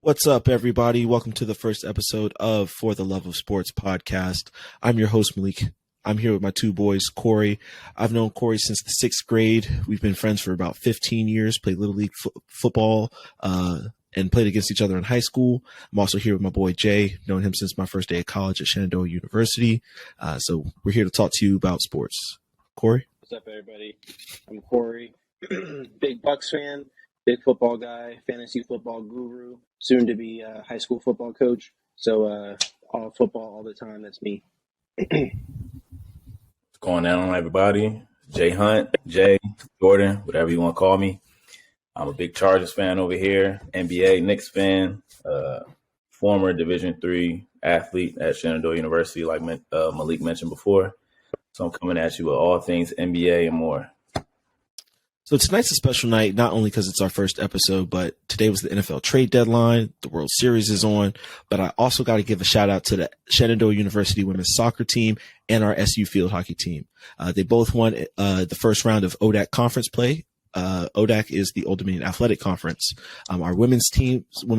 What's up, everybody? Welcome to the first episode of For the Love of Sports podcast. I'm your host, Malik. I'm here with my two boys, Corey. I've known Corey since the sixth grade. We've been friends for about 15 years, played Little League football, and played against each other in high school. I'm also here with my boy, Jay. Known him since my first day at college at Shenandoah University. So we're here to talk to you about sports. Corey? What's up, everybody? I'm Corey. Big Bucks fan, big football guy, fantasy football guru, soon to be a high school football coach. So all football all the time. That's me. What's going on, everybody? Jay Hunt, Jay, Jordan, whatever you want to call me. I'm a big Chargers fan over here, NBA, Knicks fan, former Division III athlete at Shenandoah University, like Malik mentioned before. So I'm coming at you with all things NBA and more. So tonight's a special night, not only because it's our first episode, but today was the NFL trade deadline. The World Series is on, but I also got to give a shout out to the Shenandoah University women's soccer team and our SU field hockey team. They both won the first round of ODAC conference play. ODAC is the Old Dominion Athletic Conference. Our women's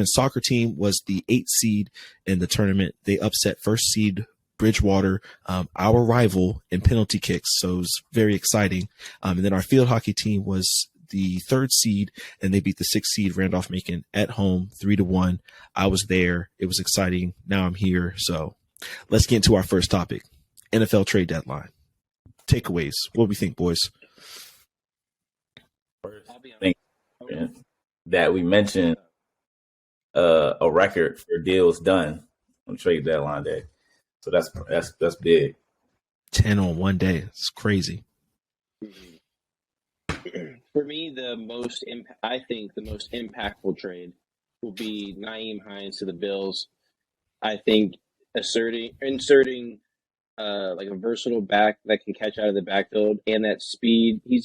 soccer team was the 8th seed in the tournament. They upset first seed Bridgewater, our rival, in penalty kicks. So it was very exciting. And then our field hockey team was the 3rd seed, and they beat the 6th seed Randolph-Macon at home 3-1. I was there. It was exciting. Now I'm here. So let's get into our first topic, NFL trade deadline. Takeaways. What do we think, boys? First, I think that we mentioned a record for deals done on trade deadline day. So that's big. 10 on one day. It's crazy. For me, I think the most impactful trade will be Nyheim Hines to the Bills. I think inserting like a versatile back that can catch out of the backfield and that speed. He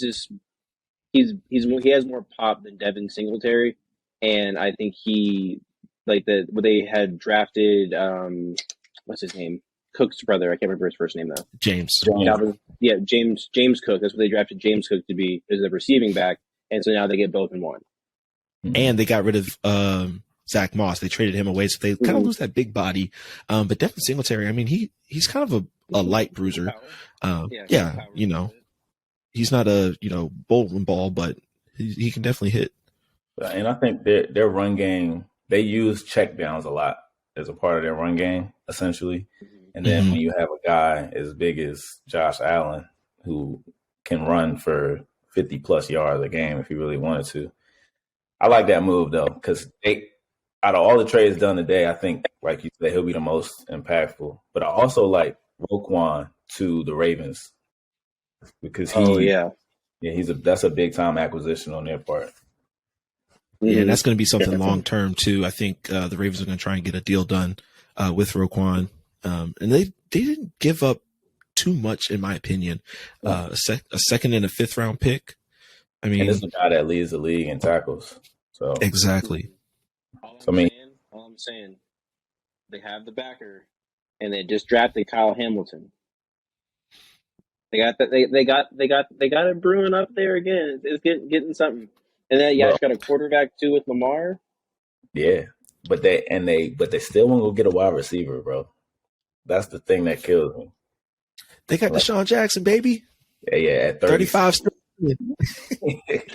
has more pop than Devin Singletary, and I think what they had drafted. What's his name? Cook's brother. I can't remember his first name though. James Cook. That's what they drafted James Cook to be as a receiving back, and so now they get both in one. And they got rid of Zach Moss. They traded him away, so they kind of lose that big body. But Devin Singletary, I mean, he's kind of a light bruiser. He's not a bowling ball, but he can definitely hit. And I think their run game, they use check downs a lot as a part of their run game, essentially. And then when you have a guy as big as Josh Allen who can run for 50-plus yards a game if he really wanted to. I like that move, though, because out of all the trades done today, I think, like you said, he'll be the most impactful. But I also like Roquan to the Ravens because that's a big-time acquisition on their part. Yeah, that's going to be something long-term, too. I think the Ravens are going to try and get a deal done with Roquan. And they didn't give up too much, in my opinion. A second and a 5th round pick. I mean, and this is a guy that leads the league in tackles. So exactly. All I'm saying, they have the backer, and they just drafted Kyle Hamilton. They got it brewing up there again. It's getting something. And then you got a quarterback too with Lamar. Yeah, but they still won't go get a wide receiver, bro. That's the thing that kills me. They got Deshaun Jackson, baby. Yeah, at 35.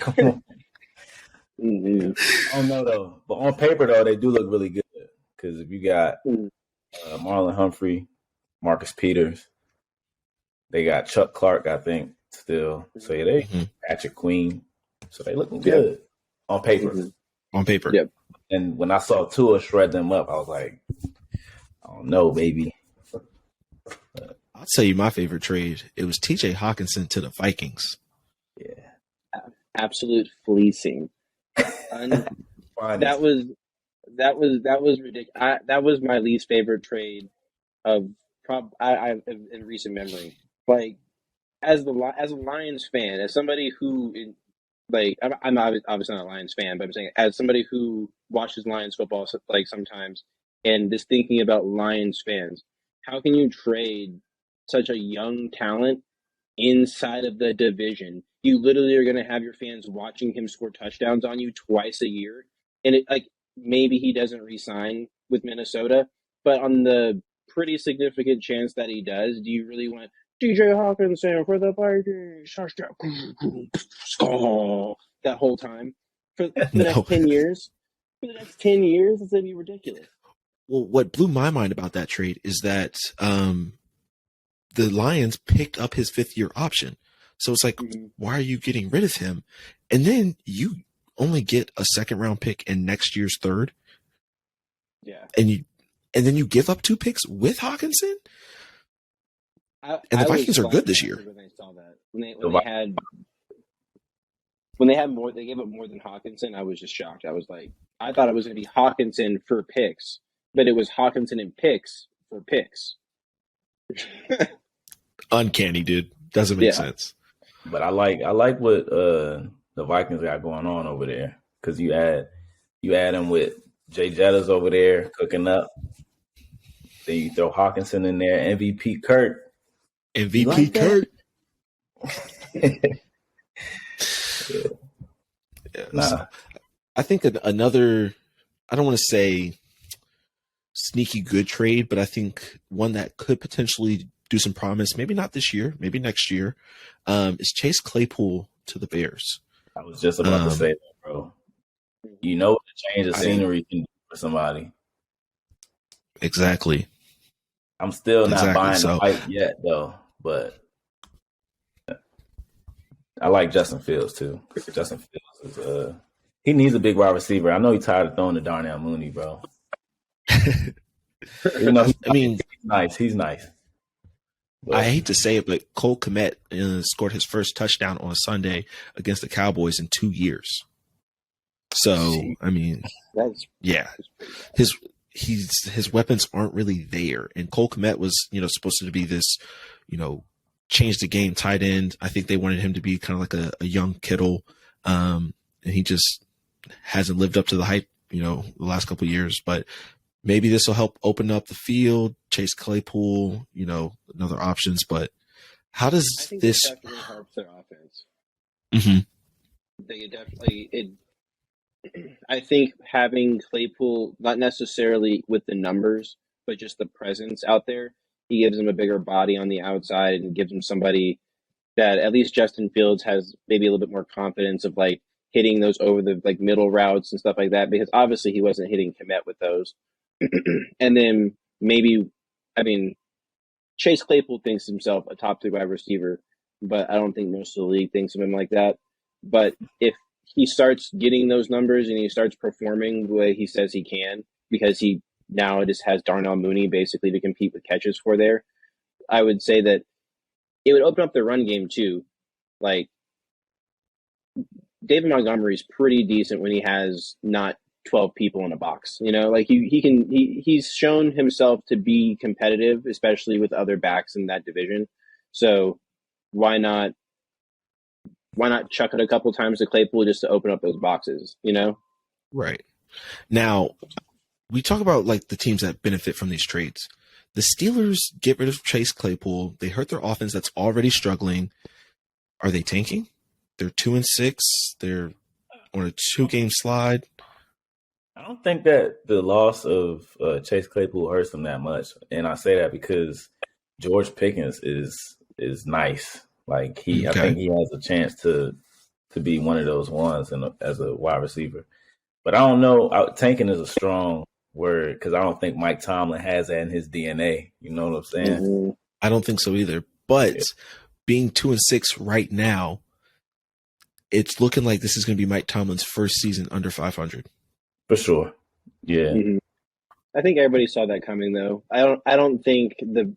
Come on. I don't know though, but on paper though, they do look really good. Because if you got Marlon Humphrey, Marcus Peters, they got Chuck Clark, I think, still. So yeah, they Patrick Queen. So they looking good on paper. On paper. Yep. And when I saw Tua shred them up, I was like, I don't know, baby. I'll tell you my favorite trade. It was TJ Hawkinson to the Vikings. Yeah. Absolute fleecing. That was ridiculous. That was my least favorite trade of in recent memory. Like as a Lions fan, as somebody who I'm obviously not a Lions fan, but I'm saying as somebody who watches Lions football like sometimes, and just thinking about Lions fans, how can you trade such a young talent inside of the division? You literally are going to have your fans watching him score touchdowns on you twice a year, and maybe he doesn't re-sign with Minnesota, but on the pretty significant chance that he does, do you really want DJ Hawkinson for the Vikings that whole time for the No. next 10 years? For the next 10 years, it's going to be ridiculous. Well, what blew my mind about that trade is that the Lions picked up his 5th-year option. So it's like, why are you getting rid of him? And then you only get a 2nd-round pick in next year's 3rd. Yeah. And then you give up 2 picks with Hawkinson? And the Vikings are good this year. When they saw that. When they had more, they gave up more than Hawkinson. I was just shocked. I was like, I thought it was going to be Hawkinson for picks, but it was Hawkinson and picks for picks. Uncanny, dude. Doesn't make sense. But I like what the Vikings got going on over there, because you add them with Jay Jettas over there cooking up. Then you throw Hawkinson in there, MVP Kurt. MVP Kurt. Nah. I think another, I don't want to say sneaky good trade, but I think one that could potentially do some promise, maybe not this year, maybe next year, is Chase Claypool to the Bears. I was just about to say that, bro. You know what the change of scenery can do for somebody. Exactly. I'm still not buying the hype yet, though, but I like Justin Fields, too. Justin Fields is he needs a big wide receiver. I know he's tired of throwing to Darnell Mooney, bro. He's nice. I hate to say it, but Cole Kmet scored his first touchdown on Sunday against the Cowboys in 2 years. So, I mean, his weapons aren't really there. And Cole Kmet was, supposed to be this, change the game tight end. I think they wanted him to be kind of like a young Kittle. And he just hasn't lived up to the hype, the last couple of years. But maybe this will help open up the field, Chase Claypool, other options. But how does this definitely helps their offense? Mm-hmm. I think having Claypool, not necessarily with the numbers, but just the presence out there, he gives him a bigger body on the outside and gives him somebody that at least Justin Fields has maybe a little bit more confidence of like hitting those over the like middle routes and stuff like that, because obviously he wasn't hitting Kmet with those. And then Chase Claypool thinks himself a top 3 wide receiver, but I don't think most of the league thinks of him like that. But if he starts getting those numbers and he starts performing the way he says he can, because he now just has Darnell Mooney basically to compete with catches for there, I would say that it would open up the run game too. Like, David Montgomery's pretty decent when he has not 12 people in a box, like he's shown himself to be competitive, especially with other backs in that division. So why not chuck it a couple times to Claypool just to open up those boxes, Right. Now, we talk about like the teams that benefit from these trades. The Steelers get rid of Chase Claypool. They hurt their offense that's already struggling. Are they tanking? They're 2-6. They're on a 2-game slide. I don't think that the loss of Chase Claypool hurts them that much. And I say that because George Pickens is nice. Like I think he has a chance to be one of those ones as a wide receiver. But I don't know. Tanking is a strong word because I don't think Mike Tomlin has that in his DNA. You know what I'm saying? Mm-hmm. I don't think so either. But being 2-6 right now, it's looking like this is going to be Mike Tomlin's first season under 500. For sure. Yeah. Mm-hmm. I think everybody saw that coming, though. I don't think the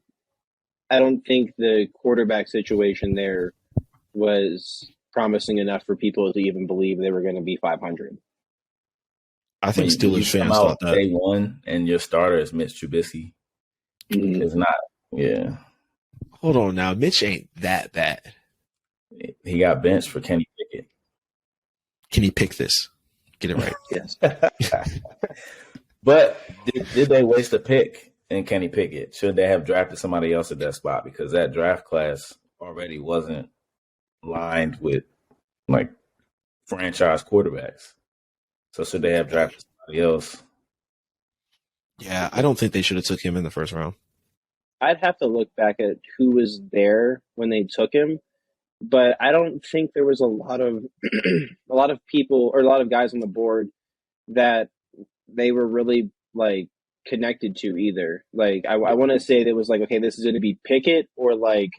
quarterback situation there was promising enough for people to even believe they were going to be 500. I think Steelers fans thought that. Day one and your starter is Mitch Trubisky. Mm-hmm. It's not. Yeah. Hold on now. Mitch ain't that bad. He got benched for Kenny Pickett. Can he pick this? Get it right. Yes. But did they waste a pick in Kenny Pickett? Should they have drafted somebody else at that spot? Because that draft class already wasn't lined with like franchise quarterbacks. So should they have drafted somebody else. Yeah, I don't think they should have took him in the first round. I'd have to look back at who was there when they took him, but I don't think there was a lot of a lot of people or a lot of guys on the board that they were really like connected to either. Like I want to say that was like, okay, this is going to be Pickett or like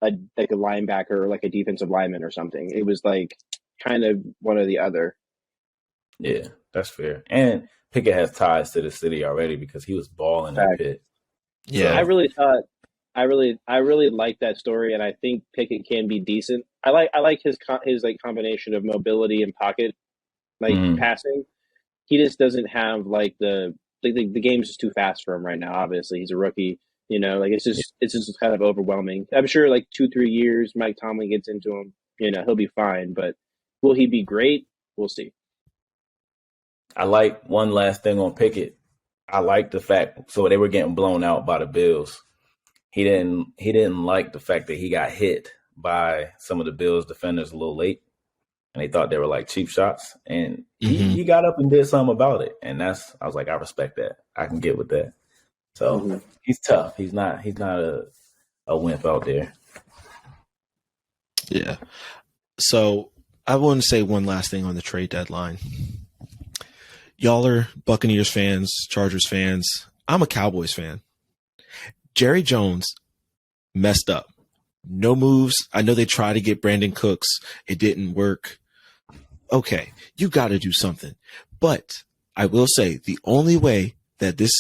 a linebacker or like a defensive lineman or something. It was like kind of one or the other. Yeah, that's fair. And Pickett has ties to the city already because he was balling in Pitt. Yeah, I really like that story, and I think Pickett can be decent. I like his like combination of mobility and pocket passing. He just doesn't have like the game's just too fast for him right now. Obviously, he's a rookie. You know, like it's just kind of overwhelming. I'm sure like 2-3 years, Mike Tomlin gets into him. You know, he'll be fine. But will he be great? We'll see. I like one last thing on Pickett. I like the fact so they were getting blown out by the Bills. He didn't like the fact that he got hit by some of the Bills defenders a little late, and they thought they were like cheap shots. And he got up and did something about it, and I was like, I respect that. I can get with that. So he's tough. He's not a wimp out there. Yeah. So I want to say one last thing on the trade deadline. Y'all are Buccaneers fans, Chargers fans. I'm a Cowboys fan. Jerry Jones messed up. No moves. I know they tried to get Brandon Cooks. It didn't work. Okay, you got to do something. But I will say the only way that this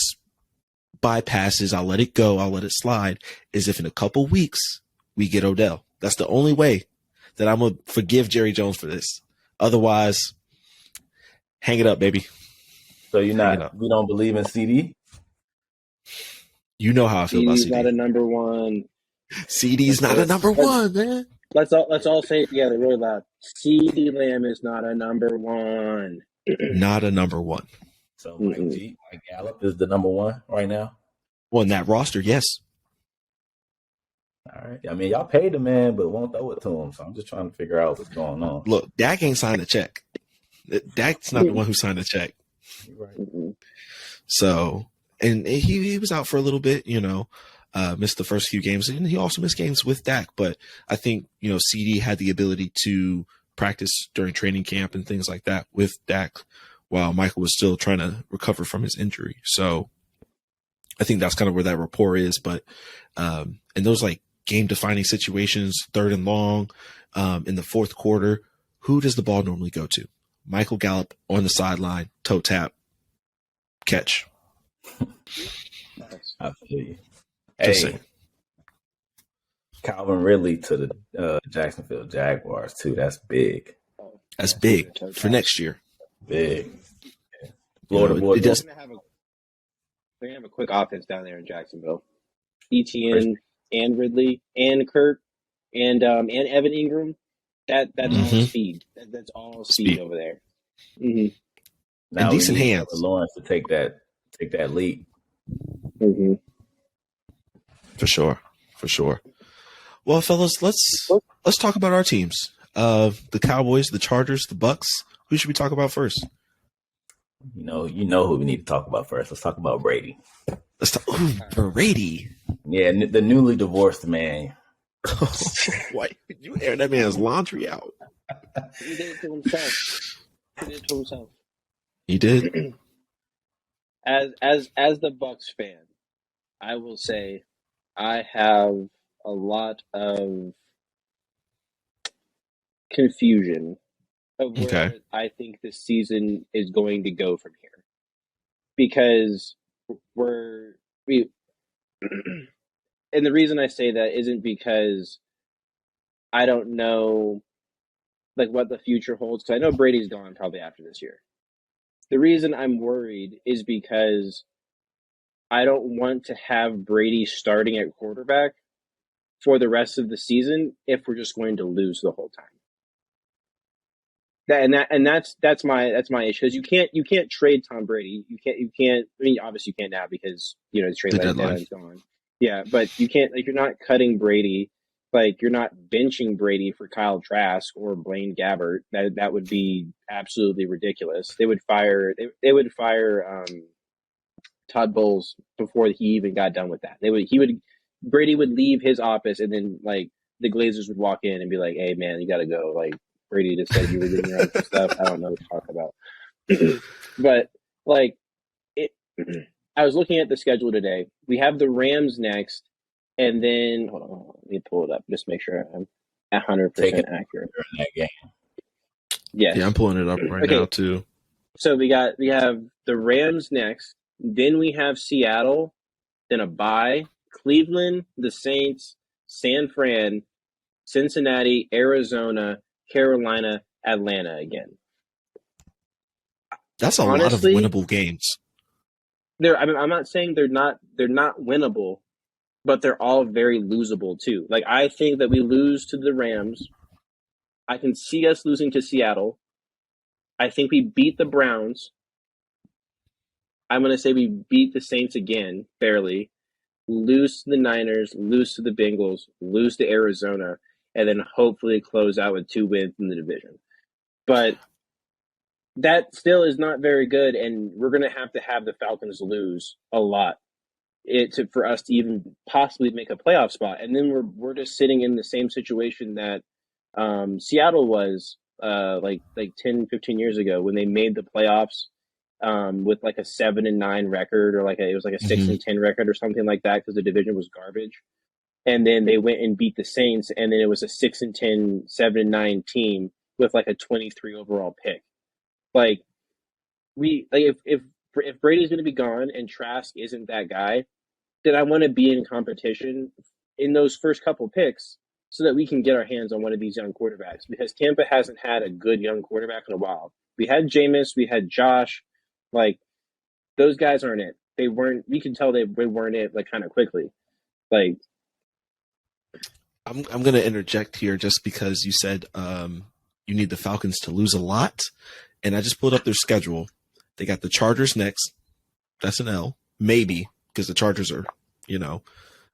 bypasses, I'll let it go, I'll let it slide, is if in a couple weeks we get Odell. That's the only way that I'm going to forgive Jerry Jones for this. Otherwise, hang it up, baby. So you don't believe in CD? You know how I feel about CD's CD. not a number one. CD's not a number one, man. Let's all say it together really loud. CD Lamb is not a number one. Not a number one. So Mike Gallup is the number one right now? Well, in that roster, yes. All right. I mean, y'all paid the man, but won't throw it to him. So I'm just trying to figure out what's going on. Look, Dak ain't signed a check. Dak's not the one who signed the check. Right. So, and he was out for a little bit, missed the first few games, and he also missed games with Dak. But I think, CD had the ability to practice during training camp and things like that with Dak while Michael was still trying to recover from his injury. So I think that's kind of where that rapport is. But in those like game defining situations, 3rd and long, in the 4th quarter, who does the ball normally go to? Michael Gallup on the sideline, toe tap, catch. I feel you. Hey, Calvin Ridley to the Jacksonville Jaguars too. That's big. That's big for next year. Big. Florida boys. They're gonna have a quick offense down there in Jacksonville. ETN and Ridley and Kirk and Evan Ingram. That's all speed. That's all speed over there. Mm-hmm. Now and decent hands. Lawrence to take that lead. Mm-hmm. For sure. Well, fellas, let's talk about our teams. The Cowboys, the Chargers, the Bucks. Who should we talk about first? You know who we need to talk about first. Let's talk about Brady. Let's talk Brady. Yeah, the newly divorced man. Why you air that man's laundry out? He did it to himself. He did. As the Bucks fan, I will say I have a lot of confusion of where I think this season is going to go from here, because and the reason I say that isn't because I don't know like what the future holds, because I know Brady's gone probably after this year. The reason I'm worried is because I don't want to have Brady starting at quarterback for the rest of the season if we're just going to lose the whole time. That's my issue, because you can't trade Tom Brady. You can't. I mean, obviously you can't now because the trade deadline's gone. Yeah, but you can't, like, you're not cutting Brady Like, you're not benching Brady for Kyle Trask or Blaine Gabbert. That would be absolutely ridiculous. They would fire Todd Bowles before he even got done with that. Brady would leave his office, and then like the Glazers would walk in and be like, "Hey man, you got to go." Like, Brady just said you were doing your own stuff. I don't know what to talk about. But like it, I was looking at the schedule today. We have the Rams next, and then hold on, let me pull it up just make sure I'm 100% accurate. In that game. Yes. Yeah, I'm pulling it up right now too. So we have the Rams next, then we have Seattle, then a bye, Cleveland, the Saints, San Fran, Cincinnati, Arizona, Carolina, Atlanta again. That's honestly, lot of winnable games. I'm not saying they're not winnable, but they're all very losable too. Like, I think that we lose to the Rams. I can see us losing to Seattle. I think we beat the Browns. I'm going to say we beat the Saints again, barely. Lose to the Niners, lose to the Bengals, lose to Arizona, and then hopefully close out with 2 wins in the division. But that still is not very good, and we're going to have the Falcons lose a lot for us to even possibly make a playoff spot. And then we're just sitting in the same situation that Seattle was like 10, 15 years ago when they made the playoffs with like a 7-9 record, or it was like a 6-10 record or something like that, because the division was garbage. And then they went and beat the Saints, and then it was a 6-10, 7-9 team with like a 23 overall pick. Like, if Brady's going to be gone and Trask isn't that guy, then I want to be in competition in those first couple picks so that we can get our hands on one of these young quarterbacks, because Tampa hasn't had a good young quarterback in a while. We had Jameis, we had Josh. Like, those guys aren't it. We can tell they weren't it, like, kind of quickly. Like, I'm going to interject here just because you said you need the Falcons to lose a lot. And I just pulled up their schedule. They got the Chargers next. That's an L. Maybe, because the Chargers are,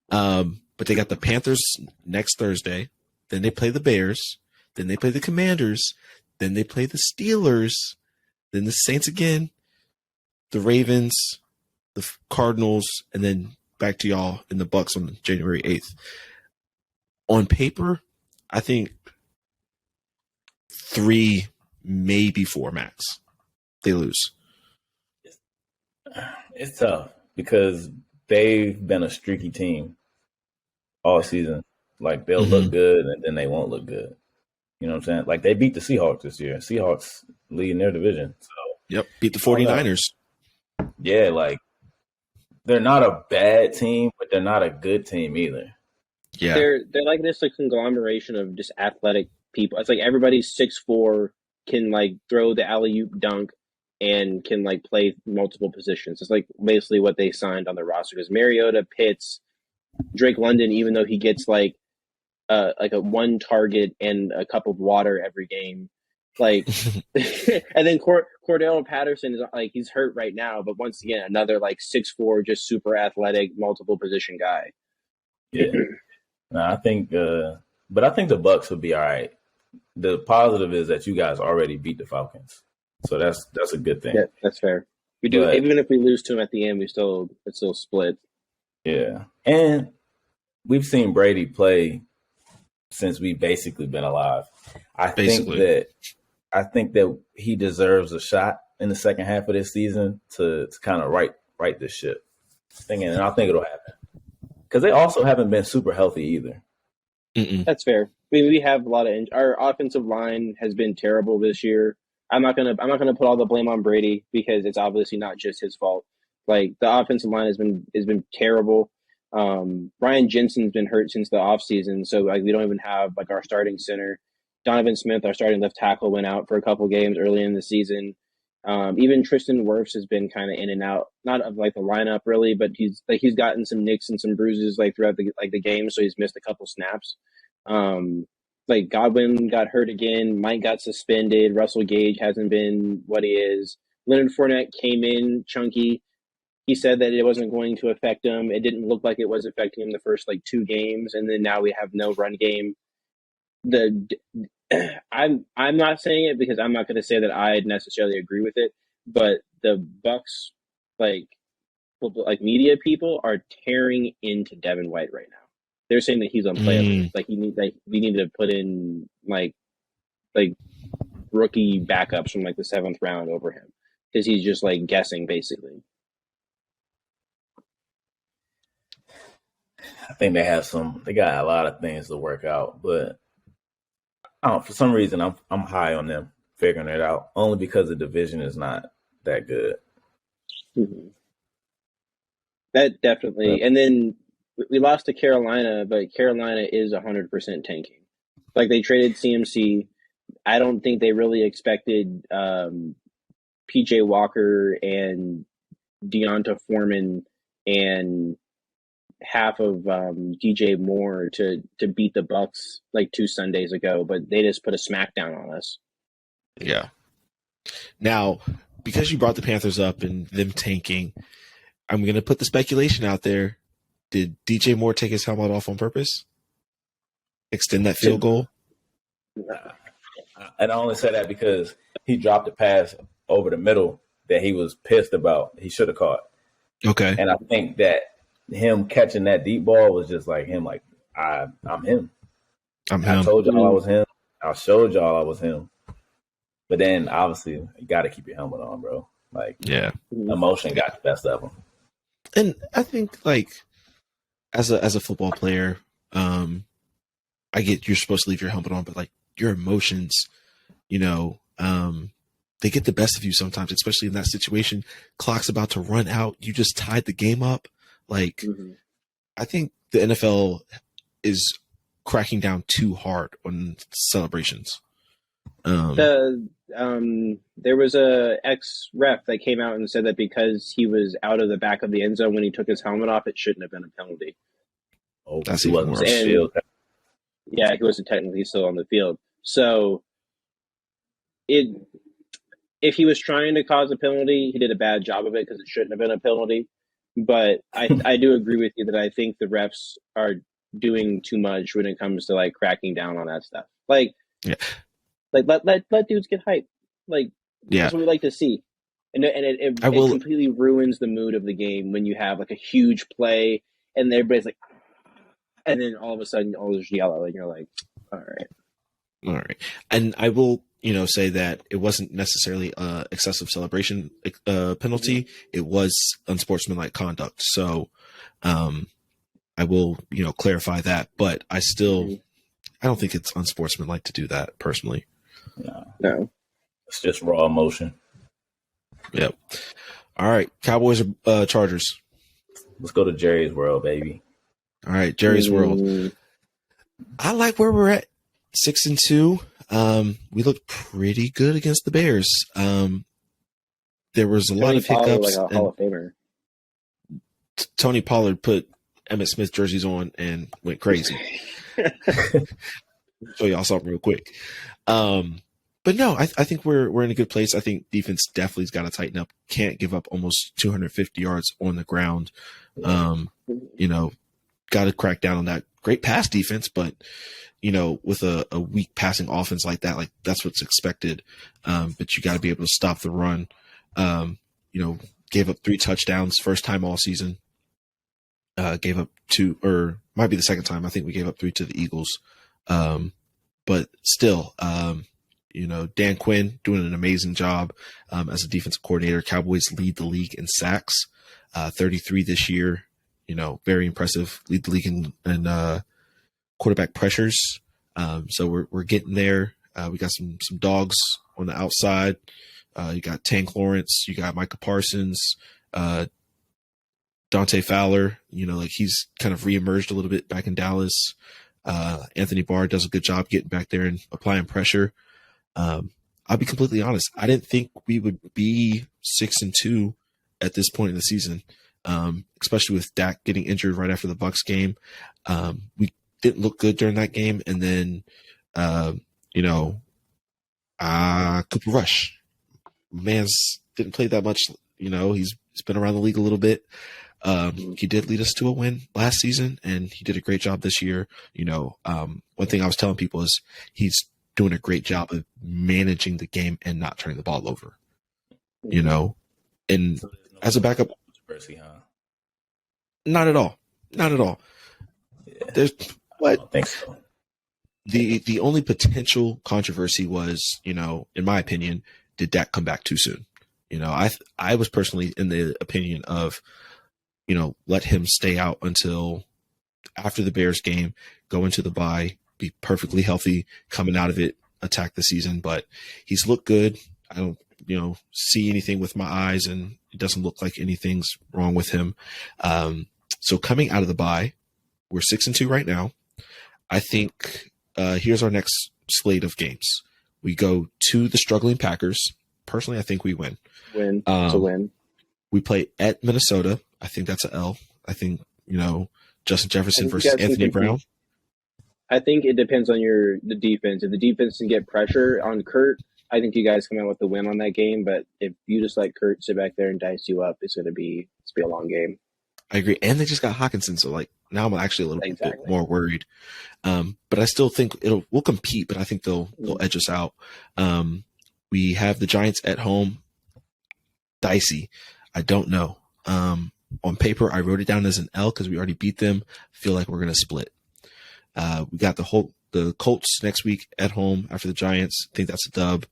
but they got the Panthers next Thursday. Then they play the Bears. Then they play the Commanders. Then they play the Steelers. Then the Saints again. The Ravens. The Cardinals. And then back to y'all in the Bucks on January 8th. On paper, I think 3, maybe 4 max. They lose. It's tough because they've been a streaky team all season. Like, they'll look good and then they won't look good. You know what I'm saying? Like, they beat the Seahawks this year. Seahawks leading their division. So, yep, beat the 49ers. Yeah, like, they're not a bad team, but they're not a good team either. Yeah, they're like this like conglomeration of just athletic people. It's like everybody's 6'4", can like throw the alley-oop dunk, and can like play multiple positions. It's like basically what they signed on the roster. Because Mariota, Pitts, Drake London, even though he gets like a 1 target and a cup of water every game, like, and then Cordell Patterson is like, he's hurt right now, but once again another like 6'4", just super athletic, multiple position guy. Yeah, no, I think, but I think the Bucks will be all right. The positive is that you guys already beat the Falcons, so that's a good thing. Yeah, that's fair. We do, but even if we lose to them at the end, it's still split. Yeah, and we've seen Brady play since we've basically been alive. I think that he deserves a shot in the second half of this season to kind of right this ship. And I think it'll happen because they also haven't been super healthy either. That's fair. I mean, we have a lot of our offensive line has been terrible this year. I'm not gonna put all the blame on Brady because it's obviously not just his fault. Like, the offensive line has been terrible. Brian Jensen's been hurt since the offseason, so like we don't even have like our starting center. Donovan Smith, our starting left tackle, went out for a couple games early in the season. Even Tristan Wirfs has been kind of in and out, not of like the lineup really, but he's gotten some nicks and some bruises like throughout the game, so he's missed a couple snaps. Like Godwin got hurt again, Mike got suspended, Russell Gage hasn't been what he is. Leonard Fournette came in chunky. he said that it wasn't going to affect him. It didn't look like it was affecting him the first like 2 games, and then now we have no run game. I'm not saying it because I'm not going to say that I necessarily agree with it, but the Bucks like media people are tearing into Devin White right now. They're saying that he's unplayable. Like we need to put in like rookie backups from like the 7th round over him because he's just like guessing basically. I think they got a lot of things to work out, but for some reason I'm high on them figuring it out only because the division is not that good. Mm-hmm. That definitely, and then we lost to Carolina, but Carolina is 100% tanking. Like they traded CMC. I don't think they really expected PJ Walker and Deonta Foreman and half of DJ Moore to beat the Bucks like 2 Sundays ago, but they just put a smackdown on us. Yeah. Now, because you brought the Panthers up and them tanking, I'm going to put the speculation out there. Did DJ Moore take his helmet off on purpose? Extend that field goal? And I only say that because he dropped a pass over the middle that he was pissed about. He should have caught. Okay. And I think that him catching that deep ball was just like him, like, I'm him. I told y'all I was him. I showed y'all I was him. But then, obviously, you got to keep your helmet on, bro. Like, yeah, emotion got the best of him. And I think, like, as a football player, I get you're supposed to leave your helmet on, but like your emotions, you know, they get the best of you sometimes, especially in that situation. Clock's about to run out. You just tied the game up. Like, I think the NFL is cracking down too hard on celebrations. There was a ex-ref that came out and said that because he was out of the back of the end zone when he took his helmet off, it shouldn't have been a penalty. Oh, that's even worse. Yeah, he wasn't technically still on the field. So, if he was trying to cause a penalty, he did a bad job of it because it shouldn't have been a penalty. But I do agree with you that I think the refs are doing too much when it comes to like cracking down on that stuff. Like, yeah. Like let dudes get hyped. Like that's what we like to see, and it completely ruins the mood of the game when you have like a huge play and everybody's like, and then all of a sudden all is yellow and you're like, all right. And I will say that it wasn't necessarily excessive celebration penalty. It was unsportsmanlike conduct. So I will clarify that, but I still I don't think it's unsportsmanlike to do that personally. No. It's just raw emotion. Yep. All right. Cowboys or Chargers? Let's go to Jerry's world, baby. All right. Jerry's world. I like where we're at. 6-2. We looked pretty good against the Bears. There was a lot of hiccups. Like a Hall of Famer. Tony Pollard put Emmitt Smith jerseys on and went crazy. Show y'all something real quick. But no, I think we're in a good place. I think defense definitely has got to tighten up. Can't give up almost 250 yards on the ground. Got to crack down on that. Great pass defense, but with a weak passing offense like that, like that's what's expected. But you got to be able to stop the run. Gave up 3 touchdowns first time all season. Gave up 2, or might be the second time. I think we gave up 3 to the Eagles. But still, Dan Quinn doing an amazing job as a defensive coordinator. Cowboys lead the league in sacks, 33 this year. Very impressive. Lead the league in quarterback pressures. So we're getting there. We got some dogs on the outside. You got Tank Lawrence. You got Micah Parsons. Dante Fowler. He's kind of reemerged a little bit back in Dallas. Anthony Barr does a good job getting back there and applying pressure. I'll be completely honest. I didn't think we would be 6-2 at this point in the season, especially with Dak getting injured right after the Bucs game. We didn't look good during that game. And then, Cooper Rush, man's didn't play that much. He's He's been around the league a little bit. He did lead us to a win last season, and he did a great job this year. One thing I was telling people is he's doing a great job of managing the game and not turning the ball over. And So there's no as a backup, controversy, huh? not at all. Not at all. Yeah, There's I what don't think so. the only potential controversy was, in my opinion, did Dak come back too soon? I was personally in the opinion of, let him stay out until after the Bears game, go into the bye, be perfectly healthy, coming out of it, attack the season. But he's looked good. I don't, see anything with my eyes, and it doesn't look like anything's wrong with him. So coming out of the bye, we're 6-2 right now. I think here's our next slate of games. We go to the struggling Packers. Personally, I think we win. Win. It's a win. We play at Minnesota. I think that's an L. I think, Justin Jefferson you versus guys can Anthony compete. Brown. I think it depends on the defense. If the defense can get pressure on Kurt, I think you guys come out with the win on that game. But if you just let Kurt sit back there and dice you up, it's going to be a long game. I agree. And they just got Hawkinson. So now I'm actually a little bit Exactly. more worried. But I still think we'll compete, but I think they'll edge us out. We have the Giants at home. Dicey. I don't know. On paper, I wrote it down as an L because we already beat them. I feel like we're going to split. We got the Colts next week at home after the Giants. I think that's a dub.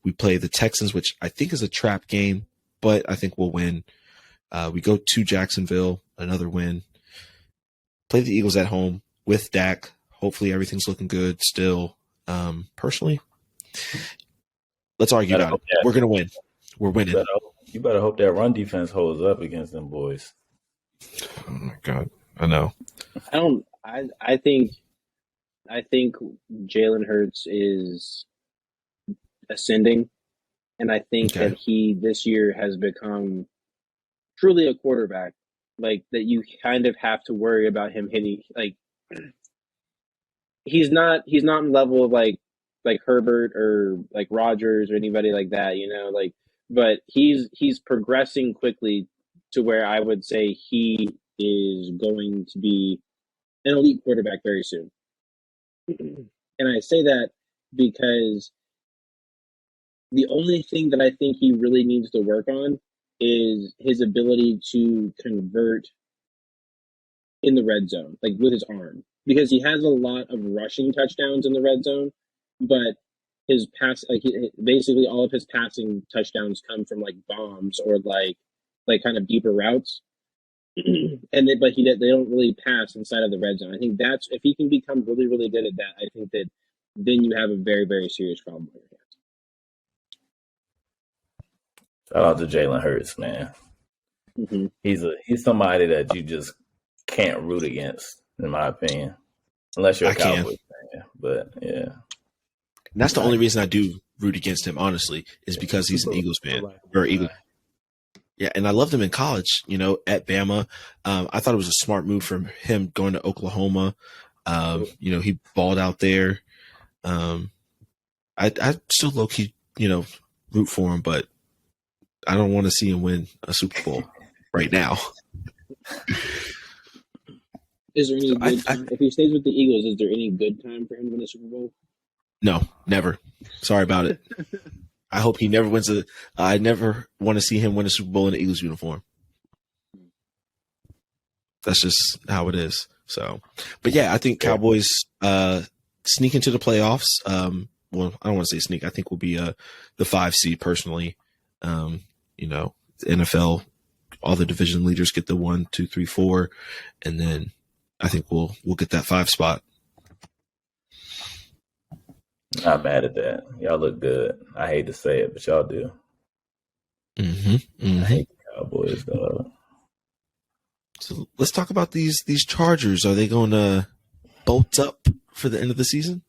We play the Texans, which I think is a trap game, but I think we'll win. We go to Jacksonville, another win. Play the Eagles at home with Dak. Hopefully everything's looking good still. Personally, let's argue about it. We're going to win. We're winning. You better hope that run defense holds up against them boys. Oh my God. I know. I think Jalen Hurts is ascending, and I think that he this year has become truly a quarterback. Like that, you kind of have to worry about him hitting. Like he's not in level of like Herbert or like Rodgers or anybody like that, But he's progressing quickly to where I would say he is going to be an elite quarterback very soon. And I say that because the only thing that I think he really needs to work on is his ability to convert in the red zone, like with his arm, because he has a lot of rushing touchdowns in the red zone, but his pass, basically all of his passing touchdowns come from like bombs or like kind of deeper routes. But they don't really pass inside of the red zone. I think that's if he can become really, really good at that, I think that then you have a very, very serious problem with your hands. Shout out to Jalen Hurts, man. Mm-hmm. He's somebody that you just can't root against, in my opinion, unless you're a Cowboys fan. But yeah, and that's the only reason I do root against him, honestly, is because he's an Eagles fan or Eagles. Yeah, and I loved him in college, at Bama. I thought it was a smart move from him going to Oklahoma. He balled out there. I still low-key, root for him, but I don't want to see him win a Super Bowl right now. Is there any good time? If he stays with the Eagles, is there any good time for him to win a Super Bowl? No, never. Sorry about it. I hope he never wins I never want to see him win a Super Bowl in an Eagles uniform. That's just how it is. So, but yeah, I think Cowboys sneak into the playoffs. Well, I don't want to say sneak. I think we'll be the 5 seed personally. The NFL, all the division leaders get the 1, 2, 3, 4, and then I think we'll get that 5 spot. Not mad at that. Y'all look good. I hate to say it, but y'all do. I hate the Cowboys, though. So let's talk about these Chargers. Are they going to bolt up for the end of the season?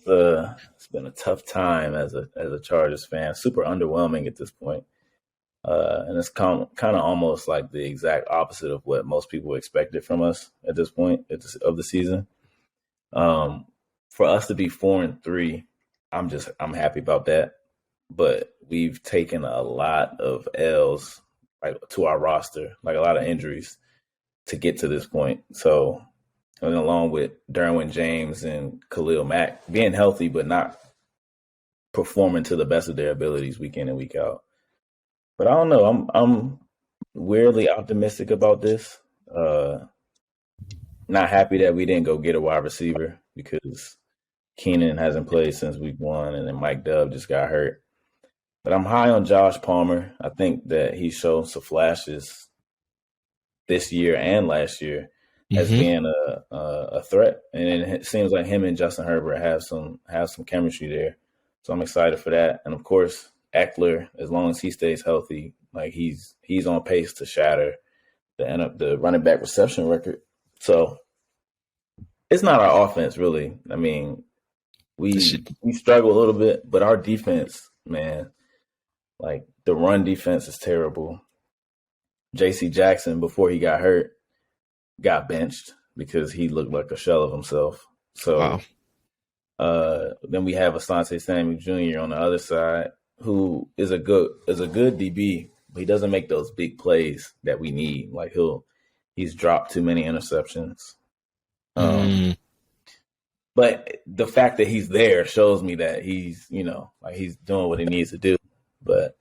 Man, it's been a tough time as a Chargers fan. Super underwhelming at this point. And it's kind of almost like the exact opposite of what most people expected from us at this point of the season. For us to be 4-3, I'm happy about that. but we've taken a lot of L's like to our roster, like a lot of injuries to get to this point. So, and along with Derwin James and Khalil Mack being healthy but not performing to the best of their abilities week in and week out. But I don't know. I'm weirdly optimistic about this. Not happy that we didn't go get a wide receiver because Keenan hasn't played since week 1, and then Mike Dub just got hurt. But I'm high on Josh Palmer. I think that he showed some flashes this year and last year as being a threat, and it seems like him and Justin Herbert have some chemistry there. So I'm excited for that. And of course, Eckler, as long as he stays healthy, like he's on pace to shatter the running back reception record. So it's not our offense, really. I mean, we struggle a little bit, but our defense, man, like the run defense is terrible. J.C. Jackson, before he got hurt, got benched because he looked like a shell of himself. So then we have Asante Samuel Jr. on the other side, who is a good DB, but he doesn't make those big plays that we need. Like he's dropped too many interceptions. But the fact that he's there shows me that he's, like he's doing what he needs to do. But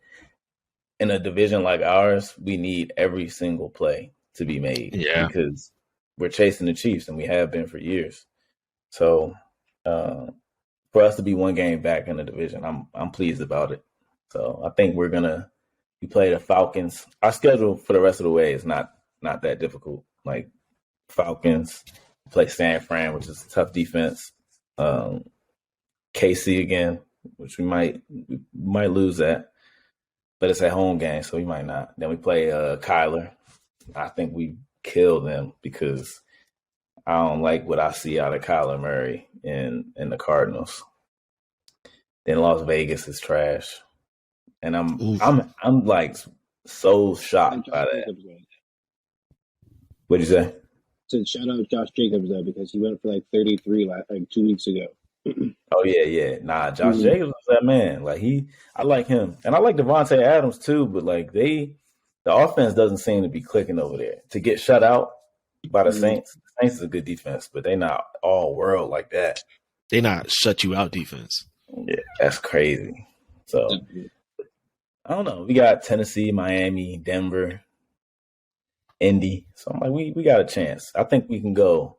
in a division like ours, we need every single play to be made because we're chasing the Chiefs, and we have been for years. So for us to be one game back in the division, I'm pleased about it. So I think we play the Falcons. Our schedule for the rest of the way is not that difficult. Like Falcons, play San Fran, which is a tough defense. KC again, which we might lose that, but it's a home game, so we might not. Then we play Kyler. I think we kill them because I don't like what I see out of Kyler Murray in the Cardinals. Then Las Vegas is trash, and I'm like so shocked by that. What'd you say? So shout out Josh Jacobs though, because he went for like 33 like 2 weeks ago. Oh yeah. Nah, Josh Jacobs is that man. Like I like him, and I like Devontae Adams too. But like the offense doesn't seem to be clicking over there. To get shut out by the Saints, the Saints is a good defense, but they not all world like that. They not shut you out defense. Yeah, that's crazy. So I don't know. We got Tennessee, Miami, Denver, Indy. So I'm like, we got a chance. I think we can go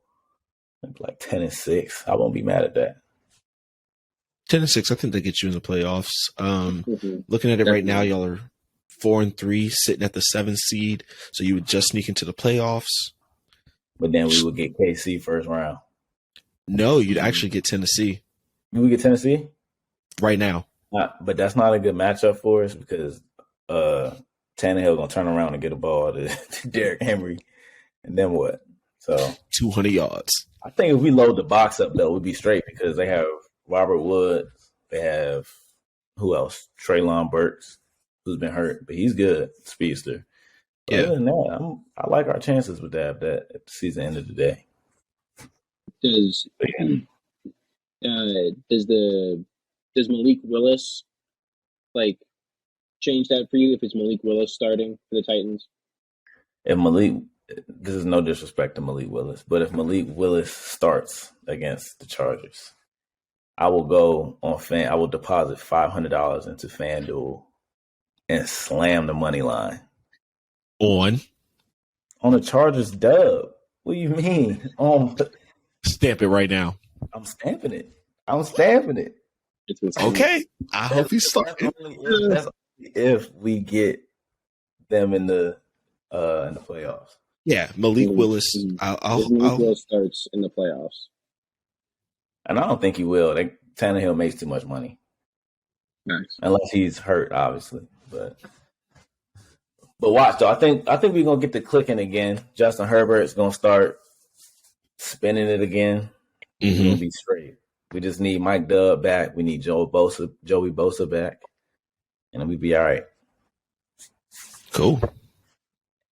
like 10-6. I won't be mad at that. 10-6. I think they get you in the playoffs. Looking at it right now, y'all are 4-3, sitting at the 7th seed. So you would just sneak into the playoffs. But then we would get KC first round. No, you'd actually get Tennessee. We get Tennessee right now. But that's not a good matchup for us because Tannehill gonna turn around and get a ball to Derrick Henry, and then what? So 200 yards. I think if we load the box up though, we'd be straight because they have Robert Woods. They have who else? Treylon Burks, who's been hurt, but he's good, speedster. But other than that, I like our chances with that at the season end of the day. Does Malik Willis like change that for you if it's Malik Willis starting for the Titans? If this is no disrespect to Malik Willis, but if Malik Willis starts against the Chargers, I will go on I will deposit $500 into FanDuel and slam the money line on the Chargers dub. What do you mean? Stamp it right now. I'm stamping it. Okay. I hope he's starting. If we get them in the playoffs. Yeah, Malik Willis. Malik Willis starts in the playoffs. And I don't think he will. Tannehill makes too much money. Nice. Unless he's hurt, obviously. But watch though. I think we're gonna get the clicking again. Justin Herbert's gonna start spinning it again. He's gonna be straight. We just need Mike Dub back. We need Joey Bosa back. And then we'd be all right. Cool.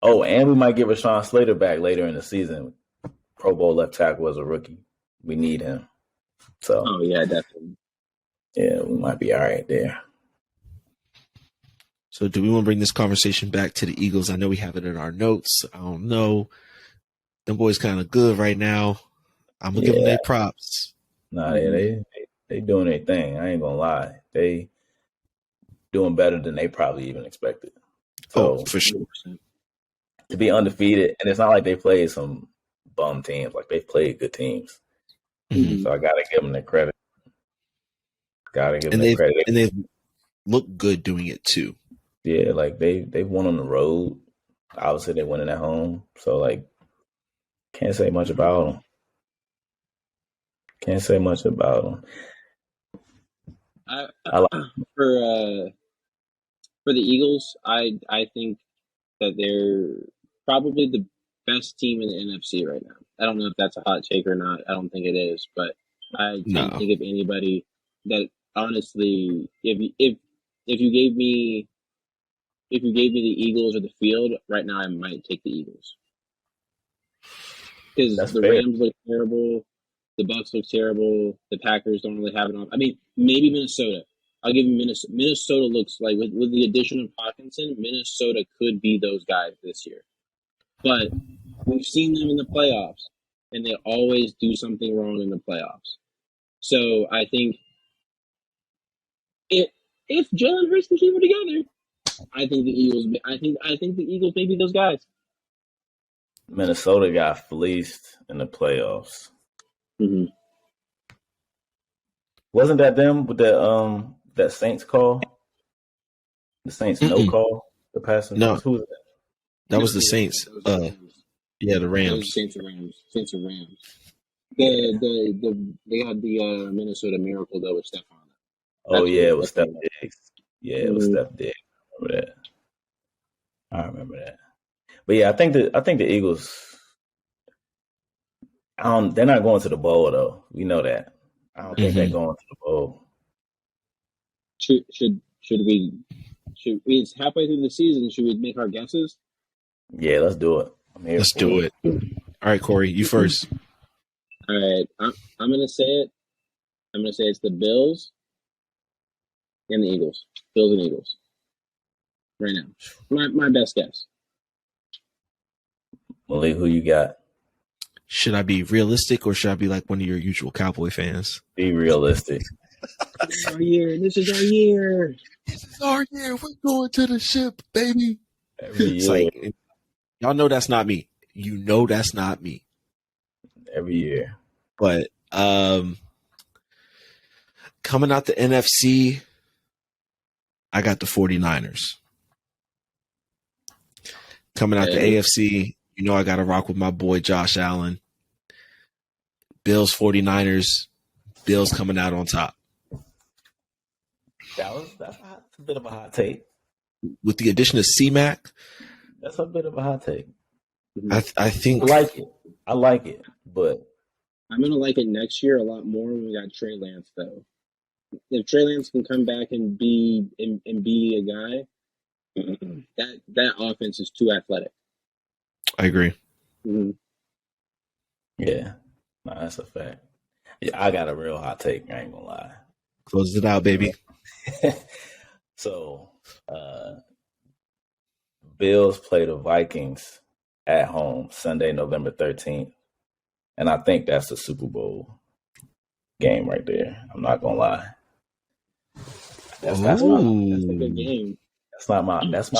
Oh, and we might get Rashawn Slater back later in the season. Pro Bowl left tackle as a rookie. We need him. So. Oh, yeah, definitely. Yeah, we might be all right there. So do we want to bring this conversation back to the Eagles? I know we have it in our notes. I don't know. Them boys kind of good right now. I'm gonna give them their props. Nah, they doing their thing. I ain't gonna lie. They doing better than they probably even expected. So, for sure. To be undefeated, and it's not like they played some bum teams. Like, they've played good teams. Mm-hmm. So I gotta give them the credit. And they've looked good doing it too. Yeah, like they've won on the road. Obviously, they're winning at home. So, like, can't say much about them. For the Eagles, I think that they're probably the best team in the NFC right now. I don't know if that's a hot take or not. I don't think it is, but I can't think of anybody that honestly, if you gave me the Eagles or the field right now, I might take the Eagles because the Rams look terrible, the Bucs look terrible, the Packers don't really have it on. I mean, maybe Minnesota. I'll give you Minnesota. Minnesota looks like with the addition of Hawkinson, Minnesota could be those guys this year. But we've seen them in the playoffs, and they always do something wrong in the playoffs. So I think if Jalen Hurts can keep it together, I think the Eagles. I think the Eagles may be those guys. Minnesota got fleeced in the playoffs. Mm-hmm. Wasn't that them with that Saints call? The Saints no call. The passing. No, who was that? That was the Saints. Yeah, the Rams. Saints and Rams. They had the Minnesota Miracle though with Stephon. Oh yeah, it was Steph Diggs. Yeah, it was Steph Diggs. I remember that. But yeah, I think the Eagles. They're not going to the bowl though. We know that. I don't think they're going to the bowl. Should we? It's halfway through the season. Should we make our guesses? Yeah, let's do it. Let's do it. All right, Corey, you first. All right, I'm gonna say it. I'm gonna say it's the Bills and the Eagles. Bills and Eagles. Right now, my best guess. Malik, who you got? Should I be realistic or should I be like one of your usual Cowboy fans? Be realistic. This is our year. This is our year. We're going to the ship, baby. Every year. It's like, y'all know that's not me. You know that's not me. Every year. But coming out the NFC, I got the 49ers. Coming out the AFC, you know I got to rock with my boy Josh Allen. Bills, 49ers, Bills coming out on top. That's a bit of a hot take. With the addition of C-Mac. That's a bit of a hot take. I think. I like it, but I'm going to like it next year a lot more when we got Trey Lance, though. If Trey Lance can come back and be a guy, that offense is too athletic. I agree. Mm-hmm. Yeah, no, that's a fact. Yeah, I got a real hot take. I ain't gonna lie. Close it out, baby. So, Bills play the Vikings at home Sunday, November 13th, and I think that's the Super Bowl game right there. I'm not gonna lie. That's a good game. That's my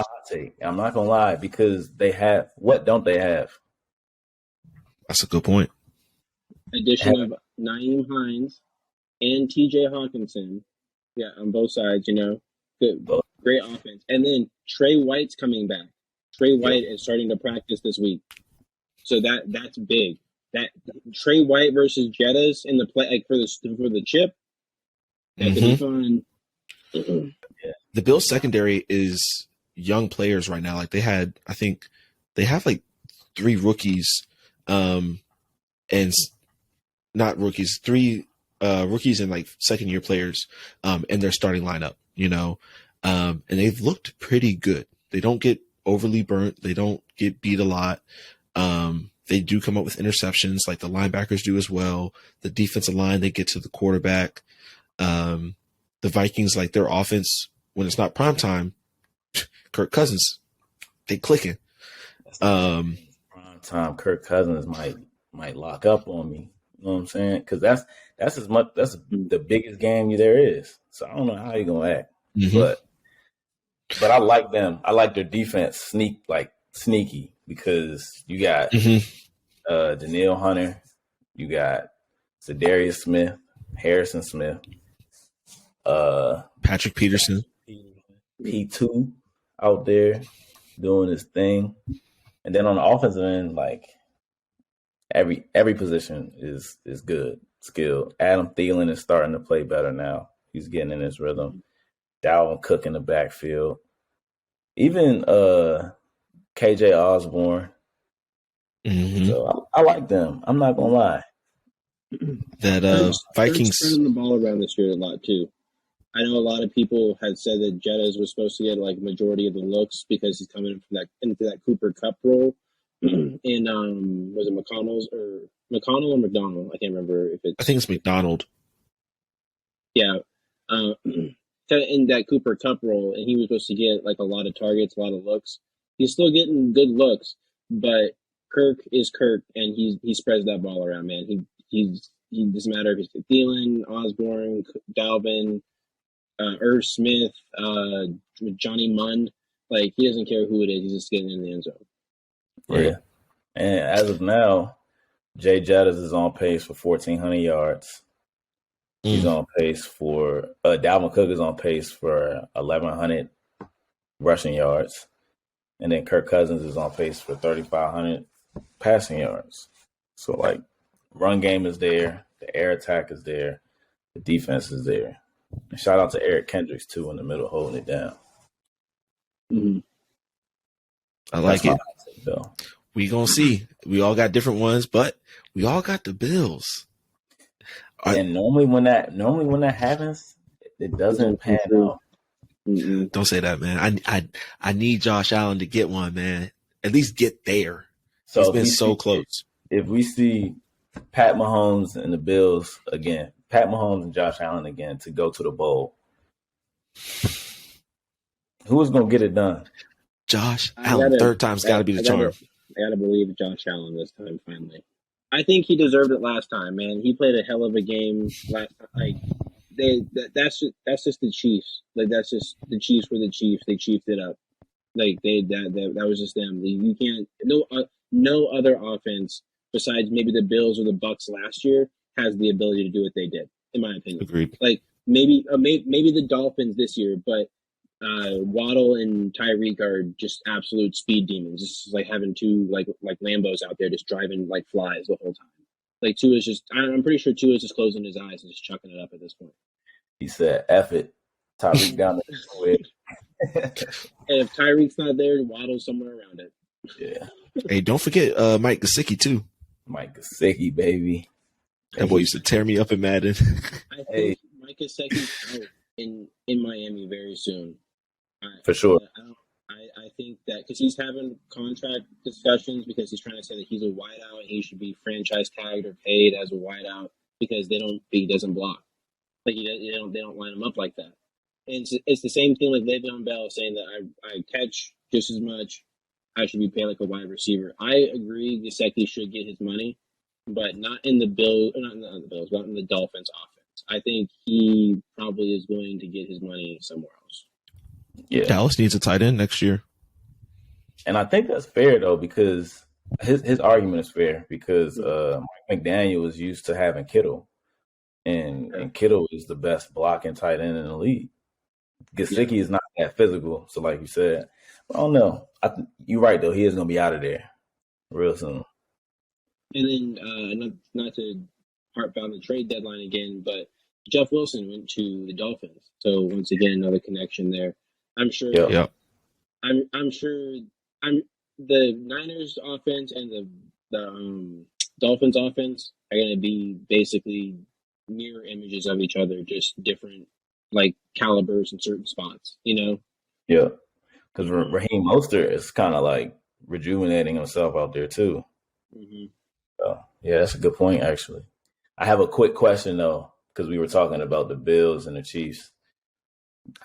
hot take. I'm not gonna lie because they have what don't they have? That's a good point. Addition of Naeem Hines and T.J. Hawkinson. Yeah, on both sides, good, great offense. And then Trey White's coming back. Trey White is starting to practice this week, so that's big. That Trey White versus Jettas in the play, like for the chip, that could be fun. The Bills secondary is young players right now. Like I think they have like 3 rookies, and not rookies, 3 rookies and like second year players, in their starting lineup, and they've looked pretty good. They don't get overly burnt. They don't get beat a lot. They do come up with interceptions like the linebackers do as well. The defensive line, they get to the quarterback. The Vikings, like their offense, when it's not prime time, Kirk Cousins, they clicking. Prime time, Kirk Cousins might lock up on me. You know what I'm saying? Because that's the biggest game there is. So I don't know how you're gonna act, but I like them. I like their defense sneaky because you got Danielle Hunter, you got Zadarius Smith, Harrison Smith, Patrick Peterson, P2 out there doing his thing, and then on the offensive end, like every position is good, skilled. Adam Thielen is starting to play better now. He's getting in his rhythm. Dalvin Cook in the backfield. Even KJ Osborne. So I like them. I'm not gonna lie. That Vikings spreading the ball around this year a lot too. I know a lot of people had said that Jettas was supposed to get like majority of the looks because he's coming from into that Cooper Cup role. And was it McConnell or McDonald? I can't remember if it's. I think it's McDonald. Yeah, in that Cooper Cup role, and he was supposed to get like a lot of targets, a lot of looks. He's still getting good looks, but Kirk is Kirk, and he spreads that ball around, man. He doesn't matter if it's Thielen, Osborne, Dalvin, Irv Smith, Johnny Munn. Like, he doesn't care who it is. He's just getting in the end zone. Yeah. And as of now, Jay Jettas is on pace for 1,400 yards. He's on pace for Dalvin Cook is on pace for 1,100 rushing yards. And then Kirk Cousins is on pace for 3,500 passing yards. So, like, run game is there. The air attack is there. The defense is there. And shout out to Eric Kendricks, too, in the middle, holding it down. I like it. We gonna see. We all got different ones, but we all got the Bills. And normally when that happens, it doesn't pan out. Don't say that, man. I need Josh Allen to get one, man. At least get there. So he's been so close. If we see Pat Mahomes and the Bills again, Pat Mahomes and Josh Allen again to go to the bowl, who is gonna get it done? Josh Allen, third time's got to be the charm. I gotta believe Josh Allen this time, finally. I think he deserved it last time, man. He played a hell of a game last time. Like, that's just the Chiefs. Like, that's just the Chiefs were the Chiefs. They chiefed it up. Like, that was just them. You can't. No other offense besides maybe the Bills or the Bucks last year has the ability to do what they did, in my opinion. Agreed. Like, maybe the Dolphins this year, but Waddle and Tyreek are just absolute speed demons. It's just like having two like Lambos out there just driving like flies the whole time. Like, Tua's just, I'm pretty sure Tua's just closing his eyes and just chucking it up at this point. He said, F it. Tyreek down the way. And if Tyreek's not there, Waddle's somewhere around it. Yeah. Hey, don't forget Mike Gesicki too. Mike Gesicki, baby. That boy used to tear me up in Madden. I think Mike Gesicki's out in Miami very soon. For sure. I think that because he's having contract discussions because he's trying to say that he's a wideout and he should be franchise tagged or paid as a wideout because he doesn't block. Like, they don't line him up like that. And it's the same thing like Le'Veon Bell saying that I catch just as much. I should be paid like a wide receiver. I agree Gesicki should get his money, but not in the Bills, not in the Dolphins offense. I think he probably is going to get his money somewhere else. Yeah. Dallas needs a tight end next year. And I think that's fair, though, because his argument is fair because Mike McDaniel is used to having Kittle, and Kittle is the best blocking tight end in the league. Gesicki is not that physical, so like you said, I don't know. You're right, though. He is going to be out of there real soon. And then, not to harp on the trade deadline again, but Jeff Wilson went to the Dolphins. So once again, another connection there. I'm sure. Yeah. I'm sure. The Niners offense and the Dolphins offense are going to be basically mirror images of each other, just different like calibers in certain spots. You know. Yeah, because Raheem Mostert is kind of like rejuvenating himself out there too. Mm-hmm. So yeah, that's a good point. Actually, I have a quick question though, because we were talking about the Bills and the Chiefs.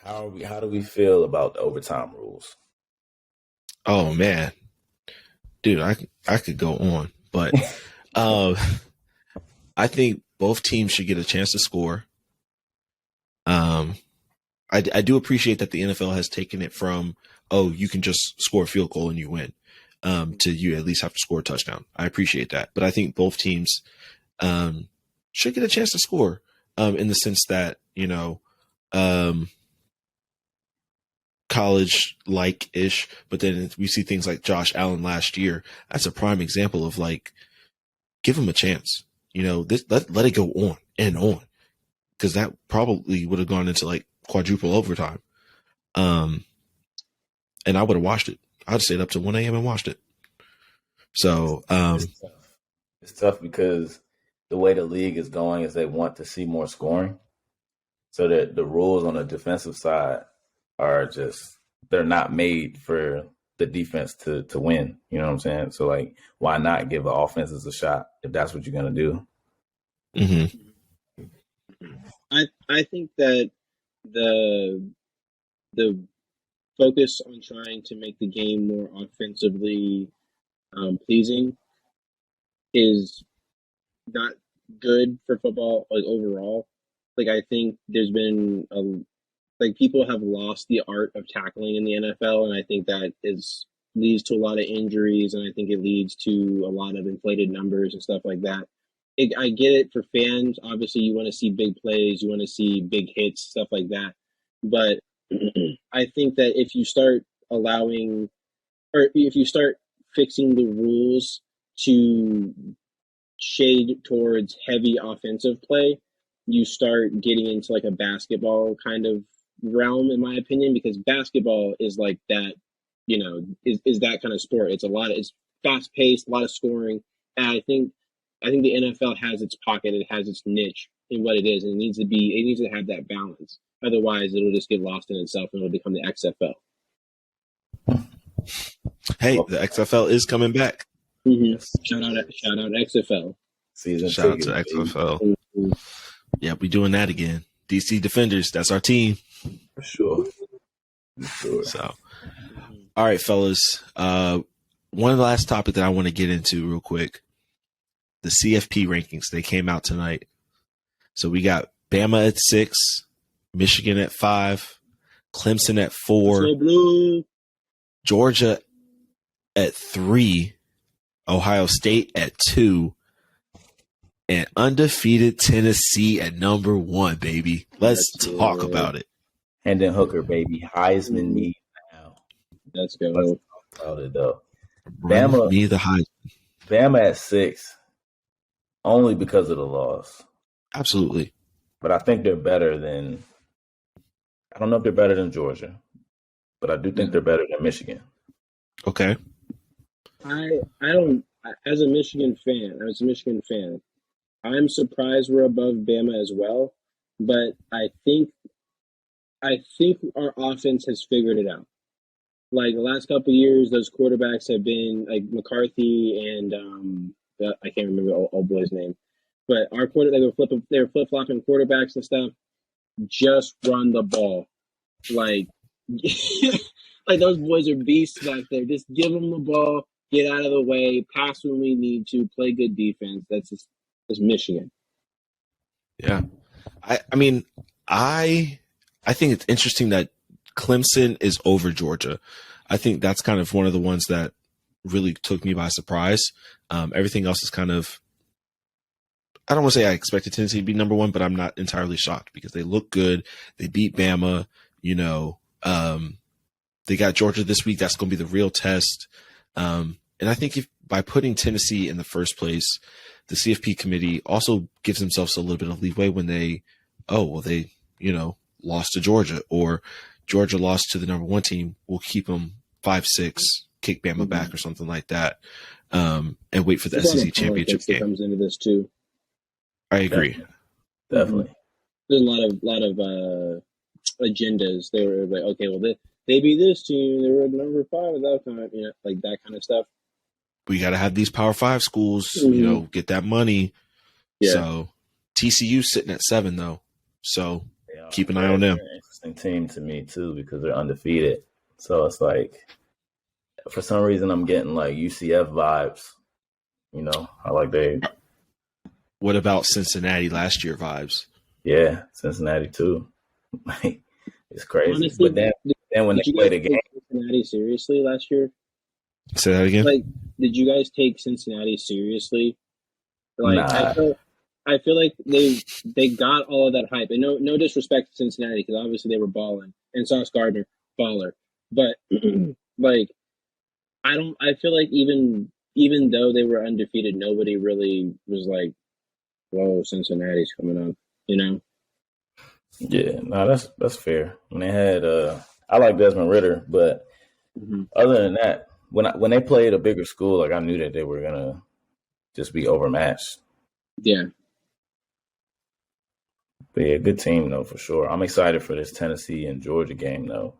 How do we feel about the overtime rules? Oh man, dude, I could go on, but I think both teams should get a chance to score. I do appreciate that the NFL has taken it from, oh, you can just score a field goal and you win, to you at least have to score a touchdown. I appreciate that. But I think both teams should get a chance to score, in the sense that, college-like-ish, but then we see things like Josh Allen last year. That's a prime example of, like, give him a chance. Let it go on and on, because that probably would have gone into, like, quadruple overtime. And I would have watched it. I'd stayed up to 1 a.m. and watched it. So it's tough because the way the league is going is they want to see more scoring. So that the rules on the defensive side are just, they're not made for the defense to win. You know what I'm saying? So, like, why not give the offenses a shot if that's what you're going to do? Mm-hmm. I think that the focus on trying to make the game more offensively pleasing is not good for football, like, overall. Like, I think there's been people have lost the art of tackling in the NFL, and I think that leads to a lot of injuries, and I think it leads to a lot of inflated numbers and stuff like that. I get it for fans. Obviously, you want to see big plays, you want to see big hits, stuff like that. But I think that if you start fixing the rules to shade towards heavy offensive play, you start getting into, like, a basketball kind of realm, in my opinion, because basketball is like that, is that kind of sport. It's fast paced, a lot of scoring. And I think the NFL has its pocket, it has its niche in what it is, and it needs to have that balance. Otherwise, it'll just get lost in itself and it'll become the XFL. Hey, the XFL is coming back. Mm-hmm. Shout out XFL. Shout out to XFL. Mm-hmm. Yeah, we doing that again. DC Defenders, that's our team. For sure. So, all right, fellas. One last topic that I want to get into real quick. The CFP rankings, they came out tonight. So we got Bama at 6, Michigan at 5, Clemson at 4, Georgia at 3, Ohio State at 2, and undefeated Tennessee at number 1, baby. Let's talk about it. Hendon Hooker, baby. Heisman me now. Let's go. Let's talk about it, though. Bama, me the Heisman. Bama at 6, only because of the loss. Absolutely. But I think they're better than – I don't know if they're better than Georgia, but I do think they're better than Michigan. Okay. I don't – as a Michigan fan, I'm surprised we're above Bama as well, but I think our offense has figured it out. Like, the last couple of years, those quarterbacks have been like McCarthy and I can't remember old boy's name, but our quarterback, they were flip flopping quarterbacks and stuff. Just run the ball, like like those boys are beasts back there. Just give them the ball, get out of the way, pass when we need to, play good defense. That's Michigan. Yeah, I mean, I think it's interesting that Clemson is over Georgia. I think that's kind of one of the ones that really took me by surprise. Everything else is kind of, I don't want to say I expected Tennessee to be number 1, but I'm not entirely shocked because they look good. They beat Bama, they got Georgia this week. That's going to be the real test. And I think by putting Tennessee in the first place, the CFP committee also gives themselves a little bit of leeway when they lost to Georgia, or Georgia lost to the number 1 team. We'll keep them 5-6, kick Bama back or something like that, and wait for the SEC championship game. Comes into this too. I agree. Definitely. There's a lot of agendas. They were like, okay, well, they beat this team. They were number 5 at that time. Like that kind of stuff. We got to have these Power 5 schools, get that money. Yeah. So TCU sitting at 7 though. So keep an eye on them. They're an interesting team to me too because they're undefeated. So it's like for some reason, I'm getting like UCF vibes. You know, I like they. What about Cincinnati last year vibes? Yeah, Cincinnati too. It's crazy. Honestly, But then when did they you play guys the game, take Cincinnati seriously last year? Say that again. Like, did you guys take Cincinnati seriously? Like, nah, I feel like they got all of that hype, and no disrespect to Cincinnati because obviously they were balling, and Sauce Gardner baller, but like I feel like even though they were undefeated, nobody really was like, "Whoa, Cincinnati's coming up," you know? yeah, no, that's fair. When they had, I like Desmond Ritter, but Mm-hmm. other than that, when they played a bigger school, like I knew that they were gonna just be overmatched. Yeah. But yeah, good team though for sure. I'm excited for this Tennessee and Georgia game though.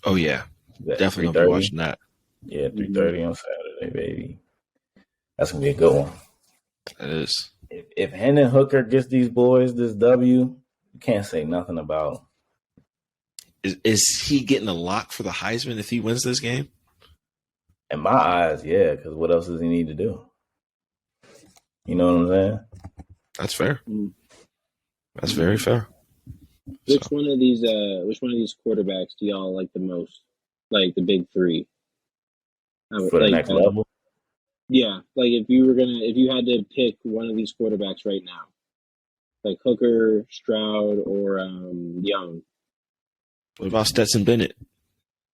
Oh yeah, definitely gonna be watching that. Yeah, 3:30 on Saturday, baby. That's gonna be a good one. It is. If Hendon Hooker gets these boys this W, you can't say nothing about. Is he getting a lock for the Heisman if he wins this game? In my eyes, yeah, because what else does he need to do? You know what I'm saying? That's fair. Mm-hmm. That's very fair. Which one of these quarterbacks do y'all like the most? Like the big three? For the next level? Yeah. Like if you had to pick one of these quarterbacks right now, like Hooker, Stroud, or Young. What about Stetson Bennett?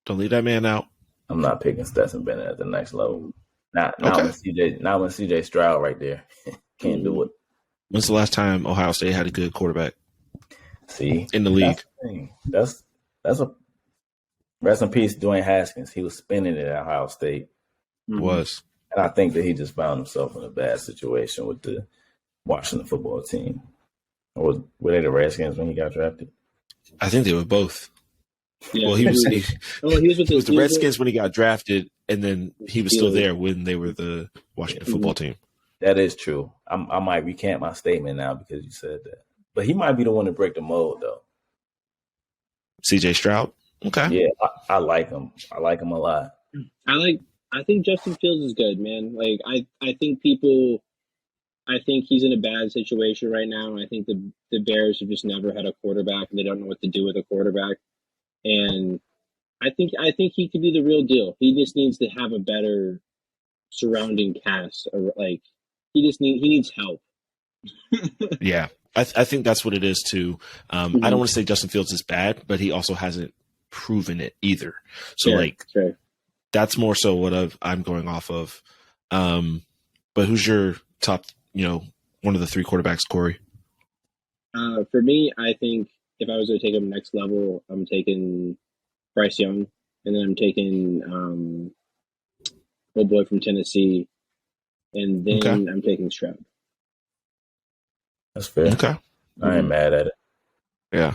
Don't leave that man out. I'm not picking Stetson Bennett at the next level. Not when CJ Stroud right there. Can't do it. When's the last time Ohio State had a good quarterback? See, in the league. That's a rest in peace, Dwayne Haskins. He was spinning it at Ohio State. Was. And I think that he just found himself in a bad situation with the Washington football team. Or were they the Redskins when he got drafted? I think they were both. Yeah, well, he was the Redskins when he got drafted, and then he was still there when they were the Washington football team. That is true. I might recant my statement now because you said that. But he might be the one to break the mold, though. CJ Stroud? Okay. Yeah, I like him. I like him a lot. I think Justin Fields is good, man. Like I think he's in a bad situation right now. I think the Bears have just never had a quarterback and they don't know what to do with a quarterback. And I think he could be the real deal. He just needs to have a better surrounding cast. Or like he needs help. Yeah. I think that's what it is too. I don't want to say Justin Fields is bad, but he also hasn't proven it either. So that's more so what I'm going off of. But who's your top, one of the three quarterbacks, Corey? For me, I think if I was to take him next level, I'm taking Bryce Young, and then I'm taking old boy from Tennessee, and then I'm taking Stroud. That's fair. Okay. I ain't mad at it. Yeah.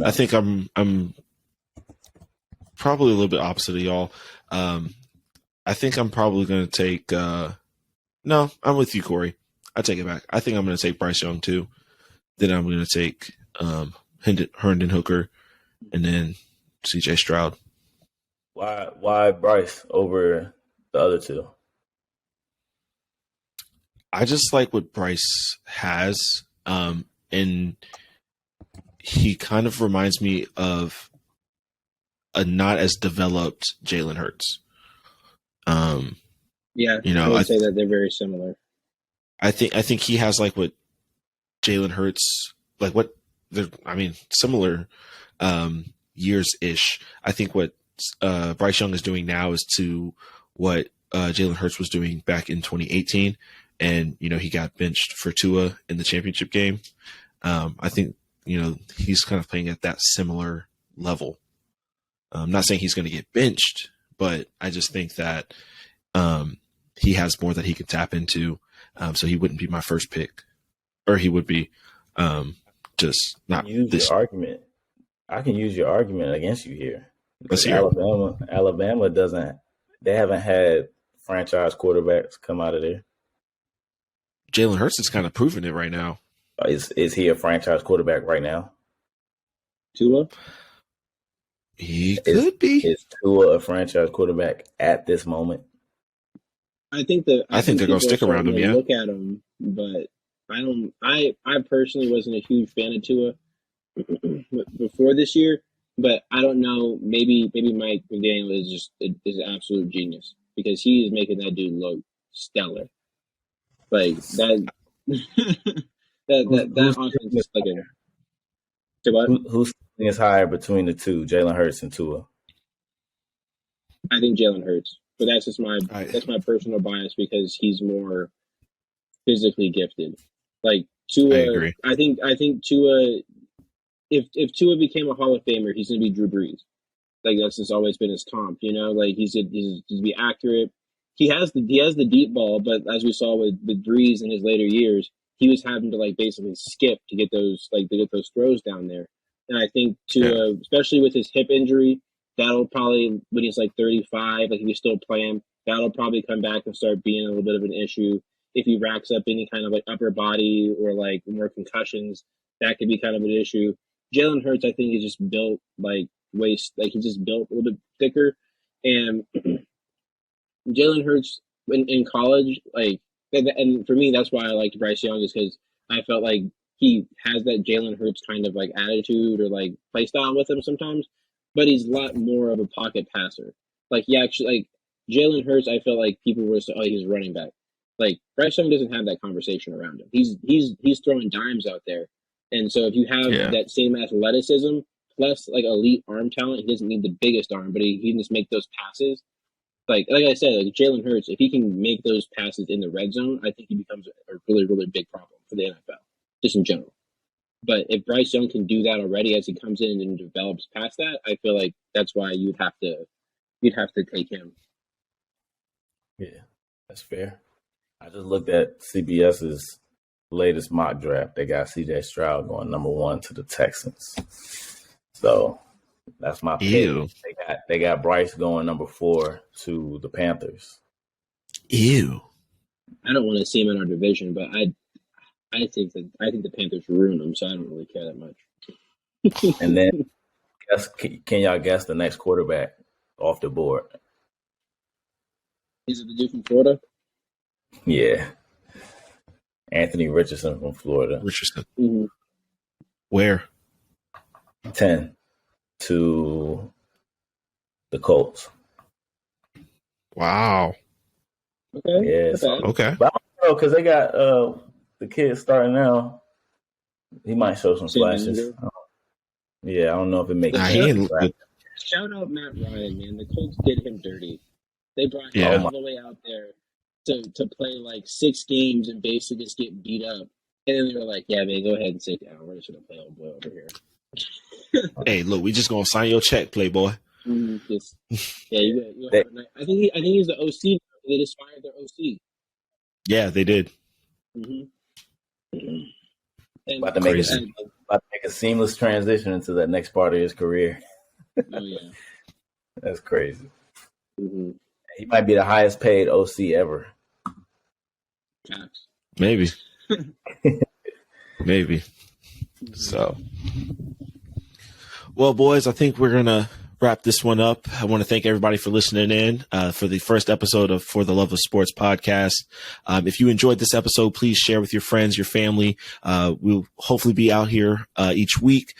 I think I'm probably a little bit opposite of y'all. I think I'm probably going to take no, I'm with you, Corey. I take it back. I think I'm going to take Bryce Young too. Then I'm going to take Hendon Hooker and then CJ Stroud. Why Bryce over the other two? I just like what Bryce has, and he kind of reminds me of a not as developed Jalen Hurts. Yeah, I would say that they're very similar. I think he has like what Jalen Hurts, similar years ish. I think what Bryce Young is doing now is to what Jalen Hurts was doing back in 2018. And, he got benched for Tua in the championship game. I think, he's kind of playing at that similar level. I'm not saying he's going to get benched, but I just think that he has more that he can tap into. So he wouldn't be my first pick. Or he would be just not this. Your argument. I can use your argument against you here. Let's hear Alabama they haven't had franchise quarterbacks come out of there. Jalen Hurts is kind of proving it right now. Is he a franchise quarterback right now? Tua? He could be. Is Tua a franchise quarterback at this moment? I think they're going to stick around him. Yeah. Look at him, but I don't. I personally wasn't a huge fan of Tua before this year, but I don't know. Maybe Mike McDaniel is an absolute genius because he is making that dude look stellar. Like that. that offense is like a. Who's is higher between the two, Jalen Hurts and Tua? I think Jalen Hurts, but that's just that's my personal bias because he's more physically gifted. Like Tua, I agree. I think Tua. If Tua became a Hall of Famer, he's gonna be Drew Brees. Like that's just always been his comp, you know. Like he's to be accurate. He has the deep ball, but as we saw with Brees in his later years, he was having to like basically skip to get those throws down there. And I think Tua, especially with his hip injury, that'll probably when he's like 35, like if he's still playing, that'll probably come back and start being a little bit of an issue. If he racks up any kind of like upper body or like more concussions, that could be kind of an issue. Jalen Hurts, I think, is just built like he's just built a little bit thicker. And Jalen Hurts in college, like, and for me, that's why I liked Bryce Young is because I felt like he has that Jalen Hurts kind of like attitude or like play style with him sometimes, but he's a lot more of a pocket passer. Like he actually like Jalen Hurts, I felt like people were saying, oh, he's a running back. Like Bryce Young doesn't have that conversation around him. He's throwing dimes out there. And so if you have that same athleticism plus like elite arm talent, he doesn't need the biggest arm, but he can just make those passes. Like I said, like Jalen Hurts, if he can make those passes in the red zone, I think he becomes a really, really big problem for the NFL, just in general. But if Bryce Young can do that already as he comes in and develops past that, I feel like that's why you'd have to take him. Yeah, that's fair. I just looked at CBS's latest mock draft. They got CJ Stroud going number 1 to the Texans. So that's my pick. Ew. They got Bryce going number 4 to the Panthers. Ew. I don't want to see him in our division, but I think the Panthers ruin him, so I don't really care that much. And then, can y'all guess the next quarterback off the board? Is it the dude from Florida? Yeah. Anthony Richardson from Florida. Richardson. Mm-hmm. Where? 10 to the Colts. Wow. Okay. Yeah. So, okay. But I don't know because they got the kid starting now. He might show some flashes. Yeah, I don't know if it makes sense. Shout out Matt Ryan, man. The Colts did him dirty. They brought him all the way out there to play like 6 games and basically just get beat up. And then they were like, yeah, man, go ahead and sit down. We're just going to play old boy over here. Hey, look, we just going to sign your check, Playboy. I think he's the OC now. They just fired their OC. Yeah, they did. Mm-hmm. About to make a seamless transition into that next part of his career. Oh, yeah. That's crazy. Mm-hmm. He might be the highest paid OC ever. Maybe. Maybe. So, well, boys, I think we're going to wrap this one up. I want to thank everybody for listening in for the first episode of For the Love of Sports podcast. If you enjoyed this episode, please share with your friends, your family. We'll hopefully be out here each week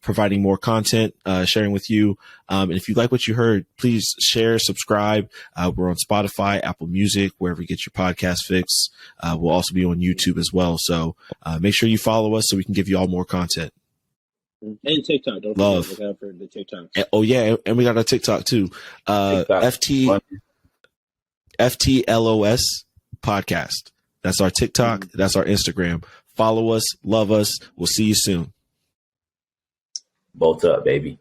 providing more content, sharing with you. And if you like what you heard, please share, subscribe. We're on Spotify, Apple Music, wherever you get your podcast fix. We'll also be on YouTube as well. So make sure you follow us so we can give you all more content. And TikTok. Don't Love. forget, look out for the TikToks. And, oh, yeah. And we got a TikTok, too. FTLOS podcast. That's our TikTok. That's our Instagram. Follow us. Love us. We'll see you soon. Bolt up, baby.